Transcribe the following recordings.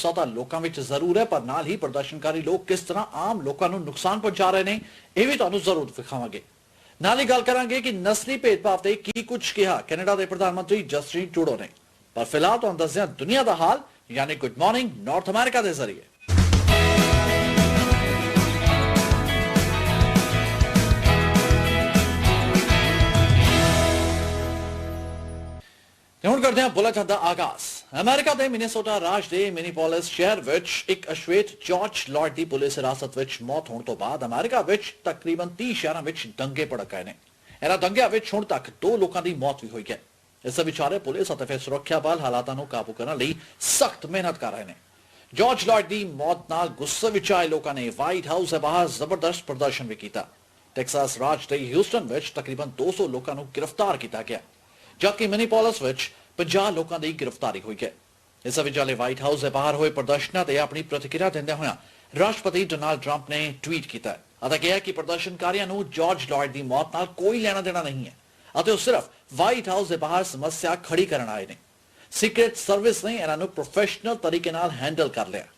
गुस्सा तो लोगों में जरूर है, पर नाल ही प्रदर्शनकारी लोग किस तरह आम लोगों को नुकसान पहुंचा रहे हैं, यह भी तुहानू जरूर विखावांगे। नाल ही गल करांगे कि नस्ली भेदभाव ते की कुछ कहा कैनेडा के प्रधानमंत्री जस्टिन ट्रूडो ने। पर फिलहाल तो दसदे दुनिया का हाल, यानी गुड मॉर्निंग नॉर्थ अमेरिका के जरिए। ਹੁਣ ਕਰਦੇ ਹਾਂ ਬੁਲੇਟਿਨ ਦਾ ਆਗਾਜ਼। ਅਮਰੀਕਾ ਦੇ ਮਿਨੀਸੋਟਾ ਰਾਜ ਦੇ ਮਿਨੀਪੋਲਿਸ ਸ਼ਹਿਰ ਵਿੱਚ ਇੱਕ ਅਸ਼ਵੇਤ ਜਾਰਜ ਫਲੋਇਡ ਦੀ ਪੁਲਿਸ ਹਿਰਾਸਤ ਵਿੱਚ ਮੌਤ ਹੋਣ ਤੋਂ ਬਾਅਦ ਅਮਰੀਕਾ ਵਿੱਚ ਤਕਰੀਬਨ 30 ਸ਼ਹਿਰਾਂ ਵਿੱਚ ਦੰਗੇ ਭੜਕ ਗਏ ਨੇ। ਇਹਨਾਂ ਦੰਗਿਆਂ ਵਿੱਚ ਹੁਣ ਤੱਕ 2 ਲੋਕਾਂ ਦੀ ਮੌਤ ਵੀ ਹੋਈ ਹੈ। ਇਸ ਵਿਚਾਰੇ ਪੁਲਿਸ ਅਤੇ ਫਿਰ ਸੁਰੱਖਿਆ ਬਲ ਹਾਲਾਤਾਂ ਨੂੰ ਕਾਬੂ ਕਰਨ ਲਈ ਸਖਤ ਮਿਹਨਤ ਕਰ ਰਹੇ ਨੇ। ਜਾਰਜ ਫਲੋਇਡ ਦੀ ਮੌਤ ਨਾਲ ਗੁੱਸੇ ਵਿੱਚ ਆਏ ਲੋਕਾਂ ਨੇ ਵਾਈਟ ਹਾਊਸ ਦੇ ਬਾਹਰ ਜ਼ਬਰਦਸਤ ਪ੍ਰਦਰਸ਼ਨ ਵੀ ਕੀਤਾ। ਟੈਕਸਾਸ ਰਾਜ ਦੇ ਹਿਊਸਟਨ ਵਿੱਚ ਤਕਰੀਬਨ 200 ਲੋਕਾਂ ਨੂੰ ਗ੍ਰਿਫਤਾਰ ਕੀਤਾ ਗਿਆ, जबकि मिनीपोलिस विच 50 लोगों की गिरफ्तारी हुई है। इस विचाले व्हाइट हाउस के बाहर हुए प्रदर्शनों से अपनी प्रतिक्रिया देंदे हुए राष्ट्रपति डोनाल्ड ट्रंप ने ट्वीट किया और कहा कि प्रदर्शनकारियों को जॉर्ज फ्लॉयड की मौत नाल कोई लेना देना नहीं है और वो सिर्फ व्हाइट हाउस के बाहर समस्या खड़ी करने आए ने। सीक्रेट सर्विस ने इन्होंने प्रोफेशनल तरीके नाल हैंडल कर लिया।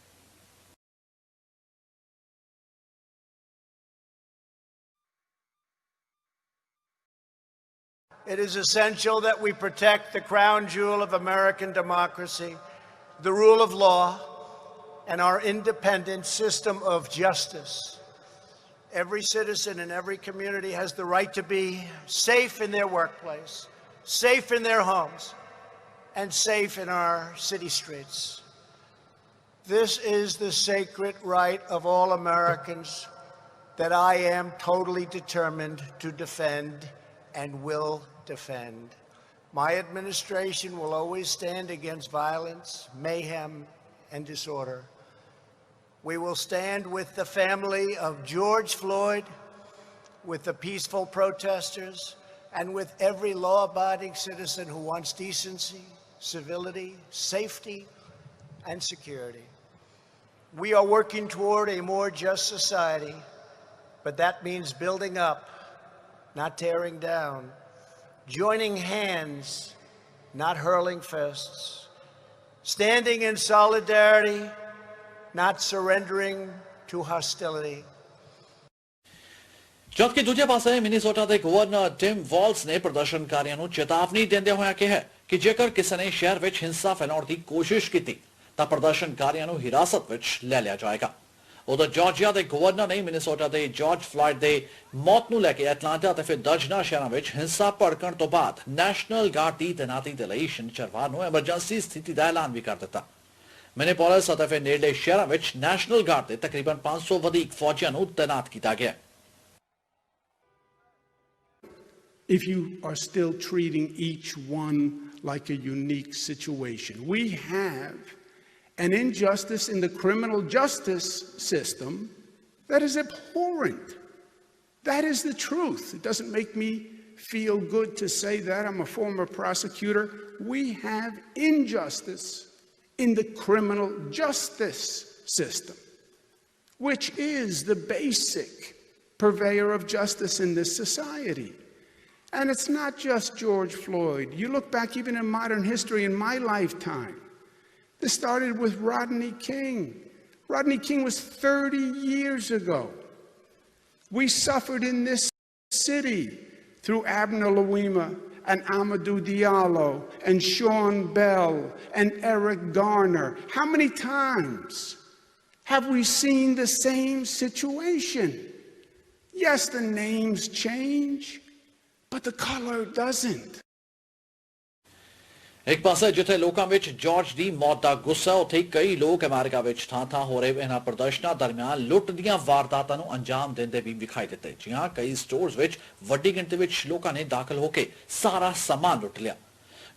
It is essential that we protect the crown jewel of American democracy, the rule of law, and our independent system of justice. Every citizen in every community has the right to be safe in their workplace, safe in their homes, and safe in our city streets. This is the sacred right of all Americans that I am totally determined to defend and will defend. My administration will always stand against violence, mayhem, and disorder. We will stand with the family of George Floyd, with the peaceful protesters, and with every law-abiding citizen who wants decency, civility, safety, and security. We are working toward a more just society, but that means building up, not tearing down, joining hands, not hurling fists, standing in solidarity, not surrendering to hostility. जबकि दूजे पासे Minnesota के governor Tim walls ने प्रदर्शनकारियों को चेतावनी देंदे हुए कहा कि जेकर किसी ने शहर में हिंसा फैलाने की कोशिश की तो प्रदर्शनकारियों को हिरासत में ले लिया जाएगा। उधर जॉर्जिया के गवर्नर ने मिनीसोटा के जॉर्ज फ्लॉयड के मौत को लेकर एटलांटा और फिर दर्जना शहरों में हिंसा भड़कण तो बाद नैशनल गार्ड की तैनाती के लिए शनिवार को एमरजेंसी स्थिति का ऐलान भी कर दिता। मिनीपोलिस और फिर नेड़ले शहरों में नैशनल गार्ड के तकरीबन 500 अधिक फौजियों को तैनात किया गया। If you are still treating each one like a unique situation, we have an injustice in the criminal justice system that is abhorrent. That is the truth. It doesn't make me feel good to say that. I'm a former prosecutor. We have injustice in the criminal justice system, which is the basic purveyor of justice in this society. And it's not just George Floyd. You look back even in modern history, in my lifetime, this started with Rodney King. Rodney King was 30 years ago. We suffered in this city through Abner Louima and Amadou Diallo and Sean Bell and Eric Garner. How many times have we seen the same situation? Yes, the names change, but the color doesn't. एक पासे जिथे लोगों में George की मौत का गुस्सा उथे कई लोग अमेरिका में थां हो रहे इन्हां प्रदर्शनों दरमियान लुट दीआं वारदातां नूं अंजाम देंदे भी विखाई दिते। जी हां, कई स्टोर्स विच वड्डी गिणती विच लोकां ने दाखिल होकर सारा सामान लुट लिया।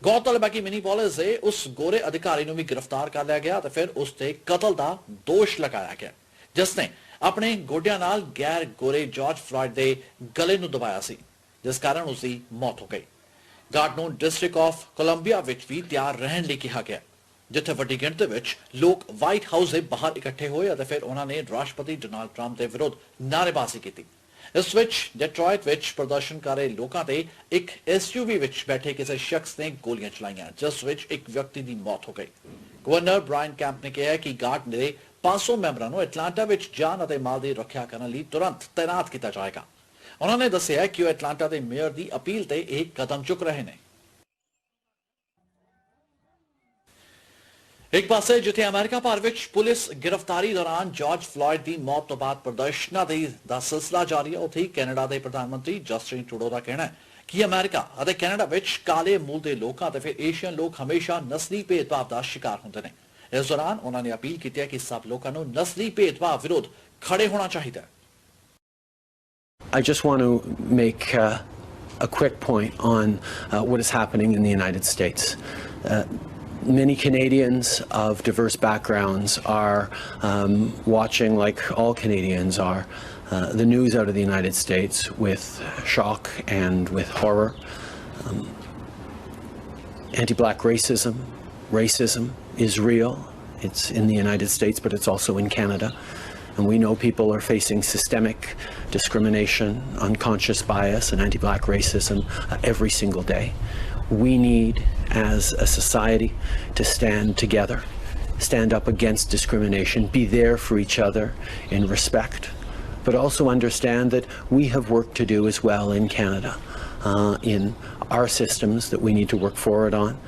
गौरतलब है कि मिनीपोलिस से उस गोरे अधिकारी नूं भी गिरफ्तार कर लिया गया तो फिर उस ते कतल का दोष लगाया गया, जिसने अपने गोडियां नाल गैर गोरे जॉर्ज फ्लॉयड दे गले नूं दबाया सी, जिस कारण उसकी मौत हो गई। गार्ड नूं डिस्ट्रिक्ट ऑफ कोलंबिया विच भी तैयार रहने लिए कहा गया, जिथे वड्डी गिणती विच लोग व्हाइट हाउस के बाहर इकट्ठे होए और फिर उन्होंने राष्ट्रपति डोनाल्ड ट्रंप के विरुद्ध नारेबाजी की। इस विच डेट्रॉयट विच प्रदर्शनकारी लोकां ते एक SUV विच बैठे किसी शख्स ने गोलियां चलाईयां जिस विच एक व्यक्ति की मौत हो गई। गवर्नर ब्रायन कैंप ने कहा कि गार्ड ने 500 मैंबरां नूं एटलांटा विच जान अते माल दी रक्षा करने लई तुरंत तैनात किया जाएगा। उन्होंने दस्सिया कि वो एटलांटा दे मेयर दी अपील ते एक कदम चुक रहे ने। एक पासे जिथे अमेरिका भर विच पुलिस गिरफ्तारी दौरान जॉर्ज फ्लॉयड की मौत तो बाद प्रदर्शनां दा सिलसिला जारी है, उत्थे कैनेडा के प्रधानमंत्री जस्टिन ट्रूडो का कहना है कि अमेरिका अते कैनेडा विच काले मूल के लोगों ते फिर एशियन लोग हमेशा नस्ली भेदभाव का शिकार होंदे ने। इस दौरान उन्होंने अपील की है कि सब लोगों को नस्ली भेदभाव विरोध खड़े होना चाहिए। I just want to make a quick point on what is happening in the United States. Many Canadians of diverse backgrounds are watching, like all Canadians are, the news out of the United States with shock and with horror. Anti-black racism is real. It's in the United States, but it's also in Canada. And we know people are facing systemic discrimination, unconscious bias, and anti-black racism every single day. We need, as a society, to stand together, stand up against discrimination, be there for each other in respect, but also understand that we have work to do as well in Canada, in our systems that we need to work forward on.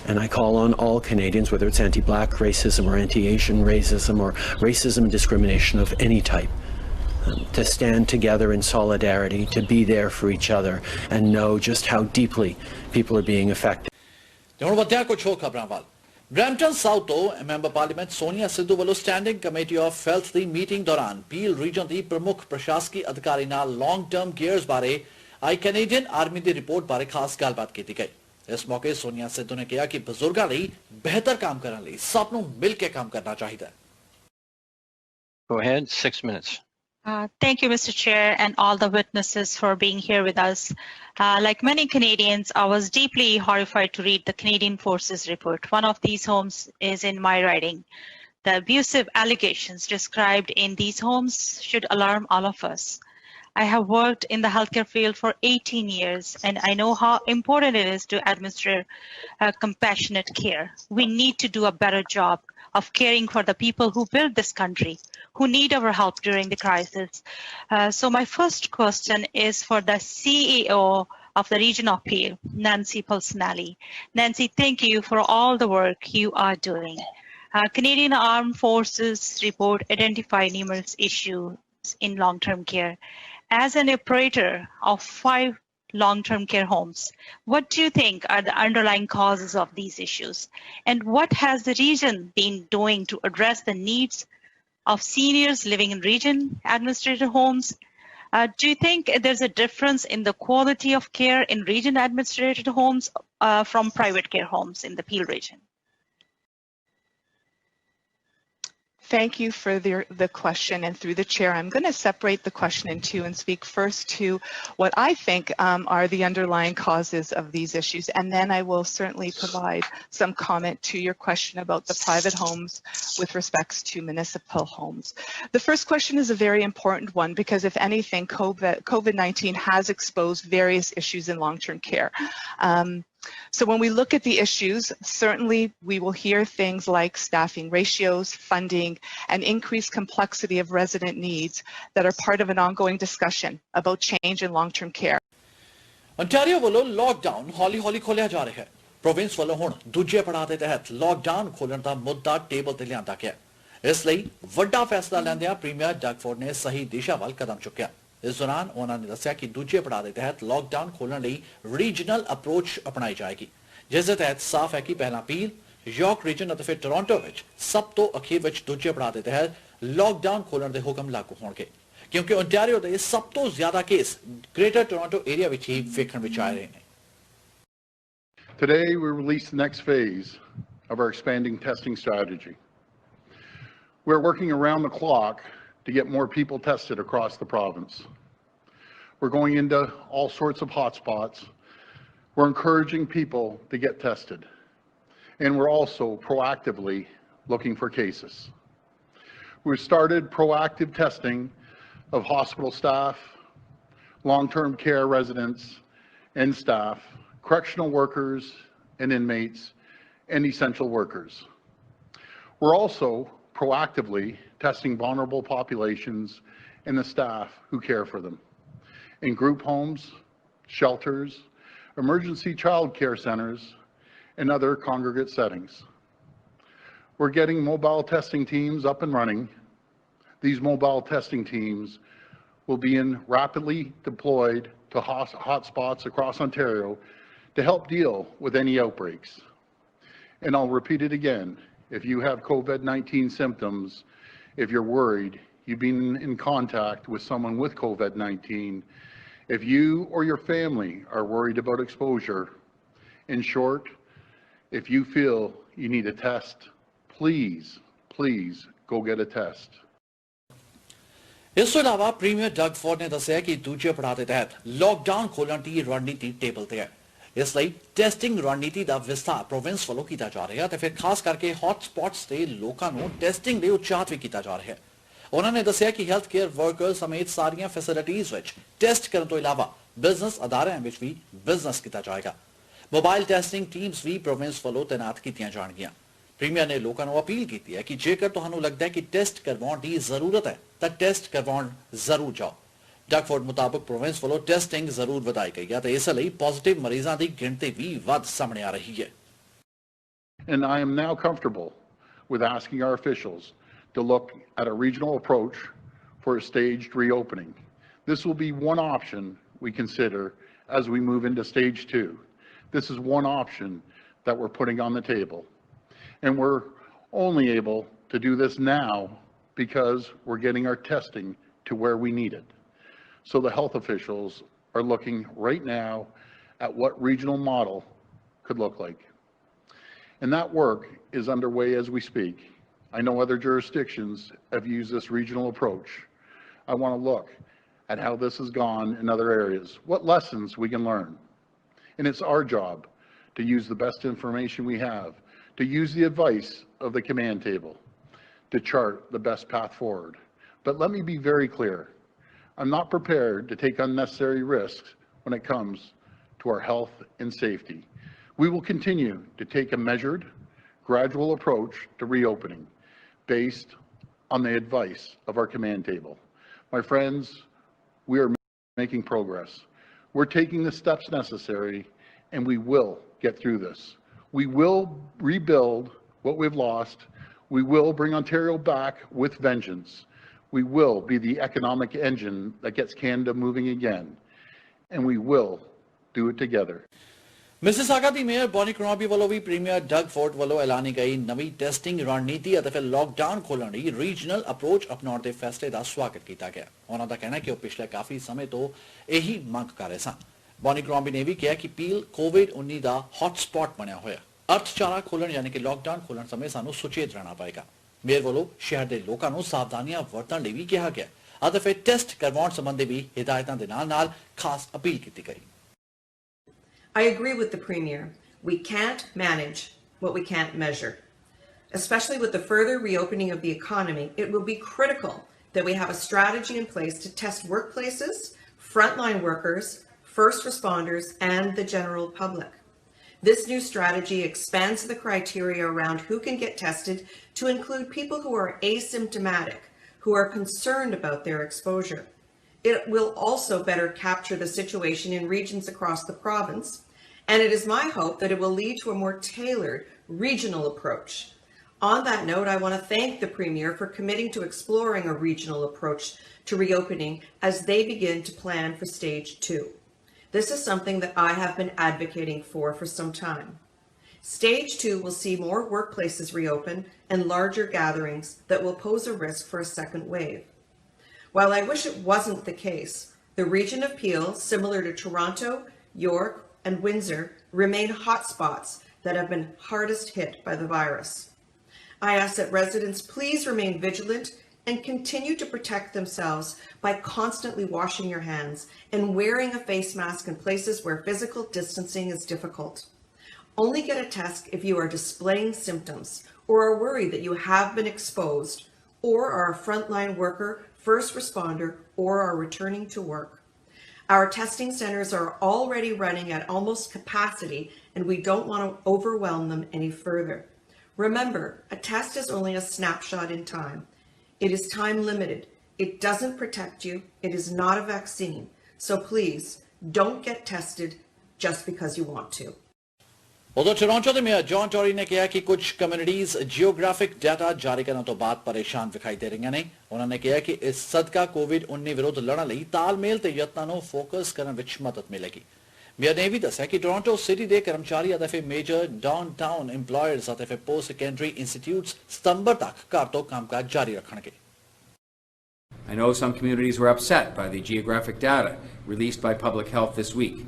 And I call on all Canadians, whether it's anti-black racism or anti-Asian racism or racism and discrimination of any type, to stand together in solidarity, to be there for each other, and know just how deeply people are being affected. Brampton south तो member parliament Sonia Sidhu वालों standing committee of health की meeting दौरान पील reason की प्रमुख प्रशासकी अधिकारी नाल long term cares बारे आई कैनेडियन आर्मी की रिपोर्ट बारे खास गलबात की गई। इस मौके सोनिया सिद्धू ने कहा कि बुजुर्गों लई बेहतर काम करने लई सब नूं मिल के काम करना चाहिए। Go ahead, 6 minutes. Thank you, Mr. Chair, and all the witnesses for being here with us. Like many Canadians, I was deeply horrified to read the Canadian Forces report. One of these homes is in my riding. The abusive allegations described in these homes should alarm all of us. I have worked in the healthcare field for 18 years, and I know how important it is to administer compassionate care. We need to do a better job of caring for the people who built this country, who need our help during the crisis. So my first question is for the CEO of the Region of Peel, Nancy Pulsinelli. Nancy, thank you for all the work you are doing. Canadian Armed Forces report identify numerous issues in long-term care. As an operator of 5 long-term care homes, what do you think are the underlying causes of these issues? And what has the region been doing to address the needs of seniors living in region administrated homes? Do you think there's a difference in the quality of care in region administrated homes from private care homes in the Peel region? Thank you for the question, and through the chair, I'm going to separate the question in two and speak first to what I think are the underlying causes of these issues, and then I will certainly provide some comment to your question about the private homes with respects to municipal homes. The first question is a very important one because, if anything, COVID-19 has exposed various issues in long-term care. So when we look at the issues, certainly we will hear things like staffing ratios, funding, and increased complexity of resident needs that are part of an ongoing discussion about change in long-term care. Ontario ਵੱਲੋਂ lockdown हौली-हौली खोलिया जा रहा है। Province ਵੱਲੋਂ ਹੁਣ ਦੂਜੇ ਪੜਾਅ ਦੇ ਤਹਿਤ लॉकडाउन खोलਣ ਦਾ ਮੁੱਦਾ ਟੇਬਲ ਤੇ ਲਿਆਂਦਾ ਗਿਆ। ਇਸ ਲਈ ਵੱਡਾ ਫੈਸਲਾ ਲੈਂਦਿਆਂ ਪ੍ਰੀਮੀਅਰ ਡਗਫੋਰਡ ਨੇ ਸਹੀ ਦਿਸ਼ਾ ਵੱਲ ਕਦਮ ਚੁੱਕਿਆ। इस दौरान उन्होंने दस्सिया कि दूजे पड़ाव के तहत लॉकडाउन खोलने लई रीजनल अप्रोच अपनाई जाएगी, जिस दे तहत साफ है कि पहला पील, यॉर्क रीजन और फिर टोरंटो विच सब तो अखीर विच दूजे पड़ाव के तहत लॉकडाउन खोलने के हुक्म लागू होंगे, क्योंकि ओंटारियो के सब तो ज्यादा case greater Toronto area which ही वेखण विच आ रहे हैं। Today we release the next phase of our expanding testing strategy. We're working around the clock to get more people tested across the province. We're going into all sorts of hotspots. We're encouraging people to get tested. And we're also proactively looking for cases. We've started proactive testing of hospital staff, long-term care residents and staff, correctional workers and inmates, and essential workers. We're also proactively testing vulnerable populations and the staff who care for them in group homes, shelters, emergency child care centers, and other congregate settings. We're getting mobile testing teams up and running. These mobile testing teams will be rapidly deployed to hotspots across Ontario to help deal with any outbreaks. And I'll repeat it again, if you have COVID-19 symptoms, if you're worried, you've been in contact with someone with COVID-19, if you or your family are worried about exposure, in short, if you feel you need a test, please go get a test. ਇਸ ਤੋਂ ਇਲਾਵਾ premier Doug Ford ਨੇ ਦੱਸਿਆ ਕਿ ਦੂਜੇ ਪੜਾਅ ਦੇ ਤਹਿਤ ਲਾਕਡਾਊਨ ਖੋਲਣ ਦੀ ਰਣਨੀਤੀ ਟੇਬਲ ਤੇ ਹੈ। ਇਸ ਲਈ ਟੈਸਟਿੰਗ ਰਣਨੀਤੀ ਦਾ ਵਿਸਥਾਰ ਪ੍ਰੋਵਿੰਸ ਵੱਲੋਂ ਕੀਤਾ ਜਾ ਰਿਹਾ ਤੇ ਫਿਰ ਖਾਸ ਕਰਕੇ ਹੌਟ ਸਪੌਟਸ ਤੇ ਲੋਕਾਂ ਨੂੰ ਟੈਸਟਿੰਗ ਲਈ ਉਤਸ਼ਾਹਿਤ ਵੀ ਕੀਤਾ ਜਾ ਰਿਹਾ ਹੈ। ਉਹਨਾਂ ਨੇ ਦੱਸਿਆ ਕਿ ਹੈਲਥ ਕੇਅਰ ਵਰਕਰਸ ਸਮੇਤ ਸਾਰੀਆਂ ਫੈਸਿਲਿਟੀਜ਼ ਵਿੱਚ ਟੈਸਟ ਕਰਨ ਤੋਂ ਇਲਾਵਾ ਬਿਜ਼ਨਸ ਅਦਾਰਿਆਂ ਵਿੱਚ ਵੀ ਬਿਜ਼ਨਸ ਕੀਤਾ ਜਾਏਗਾ। ਮੋਬਾਈਲ ਟੈਸਟਿੰਗ ਟੀਮਸ ਵੀ ਪ੍ਰੋਵਿੰਸ ਵੱਲੋਂ ਤੈਨਾਤ ਕੀਤੀਆਂ ਜਾਣਗੀਆਂ। ਪ੍ਰੀਮੀਅਰ ਨੇ ਲੋਕਾਂ ਨੂੰ ਅਪੀਲ ਕੀਤੀ ਹੈ ਕਿ ਜੇਕਰ ਤੁਹਾਨੂੰ ਲੱਗਦਾ ਹੈ ਕਿ ਟੈਸਟ ਕਰਵਾਉਣ ਦੀ ਜ਼ਰੂਰਤ ਹੈ ਤਾਂ ਟੈਸਟ ਕਰਵਾਉਣ ਜ਼ਰੂਰ ਜਾਓ। ਡਗ ਫੋਰਡ ਮੁਤਾਬਕ ਪ੍ਰੋਵਿੰਸ ਵੱਲੋਂ ਟੈਸਟਿੰਗ ਜ਼ਰੂਰ ਵਧਾਈ ਗਈ ਹੈ ਤੇ ਇਸ ਲਈ ਪੋਜ਼ਿਟਿਵ ਮਰੀਜ਼ਾਂ ਦੀ ਗਿਣਤੀ ਵੀ ਵੱਧ ਸਾਹਮਣੇ ਆ ਰਹੀ ਹੈ। And I am now comfortable with asking our officials to look at a regional approach for a staged reopening. This will be one option we consider as we move into stage 2. This is one option that we're putting on the table. And we're only able to do this now because we're getting our testing to where we need it. So the health officials are looking right now at what regional model could look like. And that work is underway as we speak. I know other jurisdictions have used this regional approach. I want to look at how this has gone in other areas, what lessons we can learn. And it's our job to use the best information we have, to use the advice of the command table, to chart the best path forward. But let me be very clear. I'm not prepared to take unnecessary risks when it comes to our health and safety. We will continue to take a measured, gradual approach to reopening based on the advice of our command table. My friends, we are making progress. We're taking the steps necessary, and we will get through this. We will rebuild what we've lost. We will bring Ontario back with vengeance. We will be the economic engine that gets Canada moving again. And we will do it together. Mississauga the mayor Bonnie ਕਰੋਂਬੀ ਵੱਲੋਂ ਵੀ premier Doug Ford ਵੱਲੋਂ ਐਲਾਨੀ ਗਈ ਨਵੀਂ testing ਰਣਨੀਤੀ ਅਤੇ ਫਿਰ lockdown ਖੋਲ੍ਹਣ ਲਈ regional approach ਅਪਣਾਉਣ ਦੇ ਫੈਸਲੇ ਦਾ ਸਵਾਗਤ ਕੀਤਾ ਗਿਆ। ਉਹਨਾਂ ਦਾ ਕਹਿਣਾ ਹੈ ਕਿ ਉਹ ਪਿਛਲੇ ਕਾਫੀ ਸਮੇਂ ਤੋਂ ਇਹੀ ਮੰਗ ਕਰ ਰਹੇ ਸਨ। ਬੌਨੀ ਕਰੋਂਬੀ ਨੇ ਵੀ ਕਿਹਾ ਕਿ ਪੀਲ ਕੋਵਿਡ-19 ਦਾ ਹੌਟਸਪੌਟ ਬਣਿਆ ਹੋਇਆ। ਅਰਥਚਾਰਾ ਖੋਲ੍ਹਣ ਯਾਨੀ ਕਿ ਲਾਕਡਾਊਨ ਖੋਲ੍ਹਣ ਸਮੇਂ ਸਾਨੂੰ ਸੁਚੇਤ ਰਹਿਣਾ ਪਏਗਾ। ਮੇਅਰ ਵੱਲੋਂ ਸ਼ਹਿਰ ਦੇ ਲੋਕਾਂ ਨੂੰ ਸਾਵਧਾਨੀਆਂ ਵਰਤਣ ਲਈ ਵੀ ਕਿਹਾ ਗਿਆ ਅਤੇ ਫਿਰ ਟੈਸਟ ਕਰਵਾਉਣ ਸੰਬੰਧੀ ਵੀ ਹਿਦਾਇਤਾਂ ਦੇ ਨਾਲ ਖਾਸ ਅਪੀਲ ਕੀਤੀ ਗਈ। I agree with the Premier. We can't manage what we can't measure. Especially with the further reopening of the economy, it will be critical that we have a strategy in place to test workplaces, frontline workers, first responders, and the general public. This new strategy expands the criteria around who can get tested to include people who are asymptomatic, who are concerned about their exposure. It will also better capture the situation in regions across the province, and it is my hope that it will lead to a more tailored regional approach. On that note, I want to thank the Premier for committing to exploring a regional approach to reopening as they begin to plan for stage 2. This is something that I have been advocating for some time. Stage 2 will see more workplaces reopen and larger gatherings that will pose a risk for a second wave. While I wish it wasn't the case, the region of Peel, similar to Toronto, York, and Windsor, remain hotspots that have been hardest hit by the virus. I ask that residents please remain vigilant and continue to protect themselves by constantly washing your hands and wearing a face mask in places where physical distancing is difficult. Only get a test if you are displaying symptoms or are worried that you have been exposed or are a frontline worker, first responder, or are returning to work. Our testing centers are already running at almost capacity, and we don't want to overwhelm them any further. Remember, a test is only a snapshot in time. It is time limited. It doesn't protect you. It is not a vaccine. So please, don't get tested just because you want to. उधर Toronto के mayor John Tori ने कहा कि कुछ communities geographic data जारी करने तो बाद परेशान दिखाई दे रही नहीं। उन्होंने कहा कि इस सदका कोविड-19 विरुद्ध लड़न लई तालमेल ते यत्नां ਨੂੰ ਫੋਕਸ ਕਰਨ ਵਿੱਚ ਮਦਦ ਮਿਲੇਗੀ। ਮੇਅਰ ਨੇ ਵੀ ਦੱਸਿਆ ਕਿ ਟੋਰੰਟੋ ਸਿਟੀ ਦੇ ਕਰਮਚਾਰੀ ਅਤੇ ਫਿਰ ਮੇਜਰ ਡਾਊਨਟਾਊਨ EMPLOYERS ਅਤੇ ਫਿਰ ਪੋਸਟ ਸੈਕੰਡਰੀ ਇੰਸਟੀਟਿਊਟਸ ਸਤੰਬਰ ਤੱਕ ਘਰ ਤੋਂ ਕੰਮਕਾਜ ਜਾਰੀ ਰੱਖਣਗੇ। I know some communities were upset by the geographic data released by Public Health this week.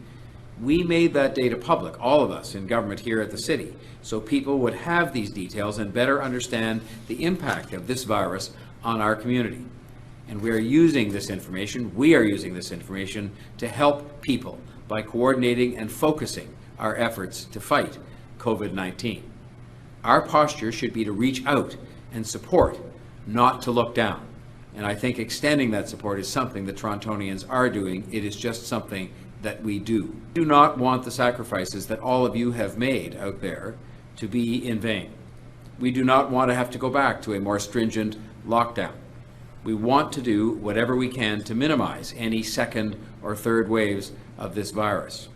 We made that data public, all of us in government here at the city, so people would have these details and better understand the impact of this virus on our community. And we are using this information to help people by coordinating and focusing our efforts to fight COVID-19. Our posture should be to reach out and support, not to look down. And I think extending that support is something that Torontonians are doing. It is just something that we do. We do not want the sacrifices that all of you have made out there to be in vain. We do not want to have to go back to a more stringent lockdown. We want to do whatever we can to minimize any second or third waves of this virus.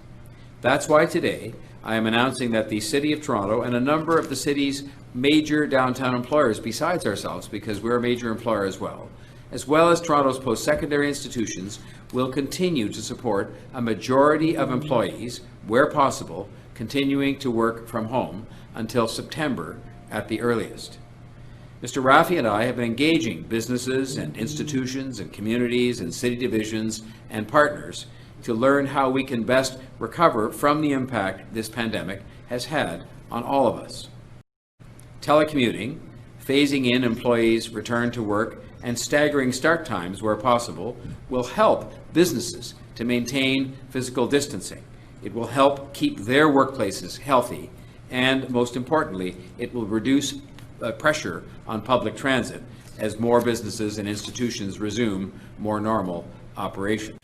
That's why today I am announcing that the City of Toronto and a number of the city's major downtown employers besides ourselves, because we're a major employer as well as Toronto's post-secondary institutions, will continue to support a majority of employees, where possible, continuing to work from home until September at the earliest. Mr. Raffi and I have been engaging businesses and institutions and communities and city divisions and partners to learn how we can best recover from the impact this pandemic has had on all of us. Telecommuting, phasing in employees' return to work, and staggering start times where possible will help businesses to maintain physical distancing. It will help keep their workplaces healthy, and most importantly, it will reduce pressure on public transit as more businesses and institutions resume more normal operation.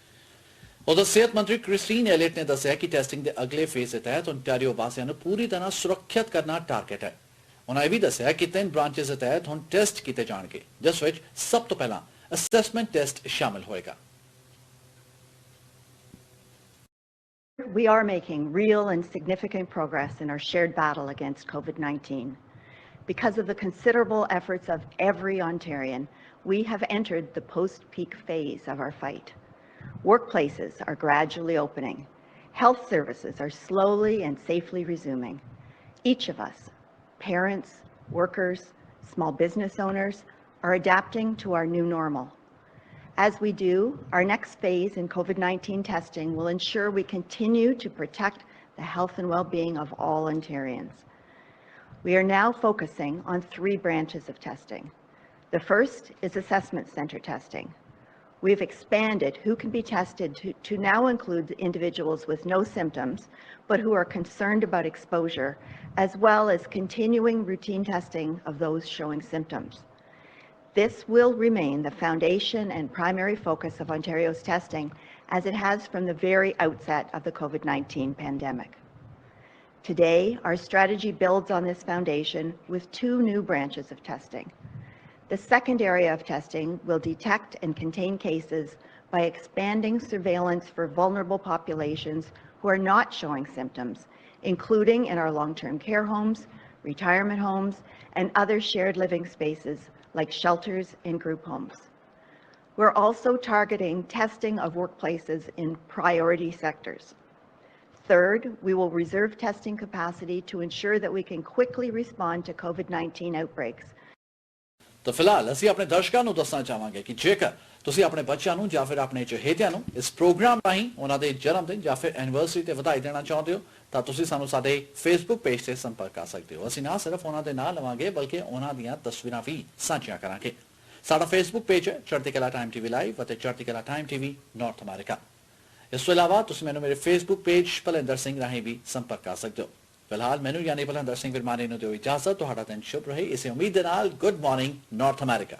उधर सेहत मंत्री Christine Elliott ने दस्सिया कि testing के अगले phase के तहत Ontario वासियों ਨੂੰ पूरी तरह सुरक्षित करना टारगेट है। उन्होंने भी दस्सिया कि 3 ब्रांचेस के तहत हुण टेस्ट किए जाएंगे, जिस विच सब तो पहला असेसमेंट टेस्ट शामिल होएगा। We are making real and significant progress in our shared battle against COVID-19. Because of the considerable efforts of every Ontarian, we have entered the post-peak phase of our fight. Workplaces are gradually opening. Health services are slowly and safely resuming. Each of us, parents, workers, small business owners, are adapting to our new normal. As we do, our next phase in COVID-19 testing will ensure we continue to protect the health and well-being of all Ontarians. We are now focusing on 3 branches of testing. The first is assessment center testing. We've expanded who can be tested to now include individuals with no symptoms, but who are concerned about exposure, as well as continuing routine testing of those showing symptoms. This will remain the foundation and primary focus of Ontario's testing, as it has from the very outset of the COVID-19 pandemic. Today, our strategy builds on this foundation with 2 new branches of testing. The second area of testing will detect and contain cases by expanding surveillance for vulnerable populations who are not showing symptoms, including in our long-term care homes, retirement homes, and other shared living spaces like shelters and group homes. We're also targeting testing of workplaces in priority sectors. Third, we will reserve testing capacity to ensure that we can quickly respond to COVID-19 outbreaks. तो फिलहाल ਅਸੀਂ ਆਪਣੇ ਦਰਸ਼ਕਾਂ ਨੂੰ ਦੱਸਣਾ ਚਾਹਾਂਗੇ ਕਿ ਜੇਕਰ ਤੁਸੀਂ ਆਪਣੇ ਬੱਚਿਆਂ ਨੂੰ ਜਾਂ ਫਿਰ ਆਪਣੇ ਚਹੇਤਿਆਂ ਨੂੰ ਇਸ ਪ੍ਰੋਗਰਾਮ ਰਾਹੀਂ ਉਹਨਾਂ ਦੇ ਜਨਮ ਦਿਨ ਜਾਂ ਫਿਰ ਐਨੀਵਰਸਰੀ ਤੇ ਵਧਾਈ ਦੇਣਾ ਚਾਹੁੰਦੇ ਹੋ ਤਾਂ ਤੁਸੀਂ ਸਾਨੂੰ ਸਾਡੇ ਫੇਸਬੁੱਕ ਪੇਜ ਤੇ ਸੰਪਰਕ ਕਰ ਸਕਦੇ ਹੋ। ਅਸੀਂ ਨਾ ਸਿਰਫ ਉਹਨਾਂ ਦੇ ਨਾਂ ਲਵਾਂਗੇ ਬਲਕਿ ਉਹਨਾਂ ਦੀਆਂ ਤਸਵੀਰਾਂ ਵੀ ਸਾਂਝੀਆਂ ਕਰਾਂਗੇ। ਸਾਡਾ ਫੇਸਬੁੱਕ ਪੇਜ ਹੈ ਚੜ੍ਹਦੀਕਲਾ ਟਾਈਮ ਟੀਵੀ ਲਾਈਵ ਅਤੇ ਚੜ੍ਹਦੀਕਲਾ ਟਾਈਮ ਟੀਵੀ ਨਾਰਥ ਅਮਰੀਕਾ। ਇਸ ਤੋਂ ਇਲਾਵਾ ਤੁਸੀਂ ਮੈਨੂੰ ਮੇਰੇ ਫੇਸਬੁੱਕ ਪੇਜ ਭਲਿੰਦਰ ਸਿੰਘ ਰਾਹੀਂ ਵੀ ਸੰਪਰਕ ਕਰ ਸਕਦੇ ਹੋ। फिलहाल मैनू यानी भलिंदर सिंह विरमानी नूं दिओ इजाजत। तुहाडा दिन शुभ रहे इसे उम्मीद दे नाल गुड मॉर्निंग नॉर्थ अमेरिका।